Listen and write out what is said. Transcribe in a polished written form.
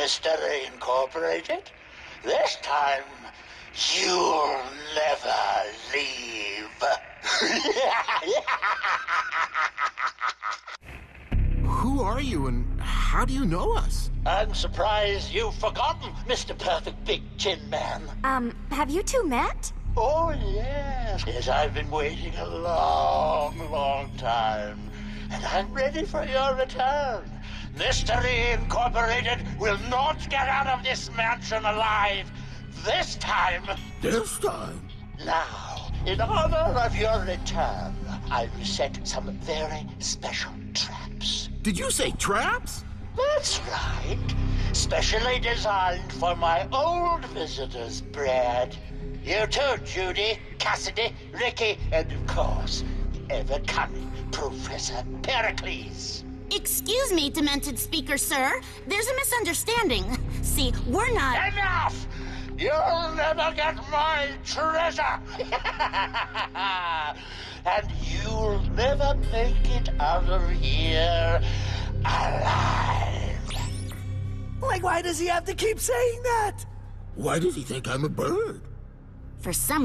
Mystery Incorporated. This time, you'll never leave. Who are you and how do you know us? I'm surprised you've forgotten, Mr. Perfect Big Chin Man. Have you two met? Oh, yes. Yes, I've been waiting a long time. And I'm ready for your return. Mystery Incorporated will not get out of this mansion alive. This time. This time? Now, in honor of your return, I've set some very special traps. Did you say traps? That's right. Specially designed for my old visitors, Brad. You too, Judy, Cassidy, Ricky, and of course, the ever-cunning Professor Pericles. Excuse me, demented speaker, sir. There's a misunderstanding. See, we're not... Enough! You'll never get my treasure! And you'll never make it out of here alive. Like, why does he have to keep saying that? Why does he think I'm a bird? For some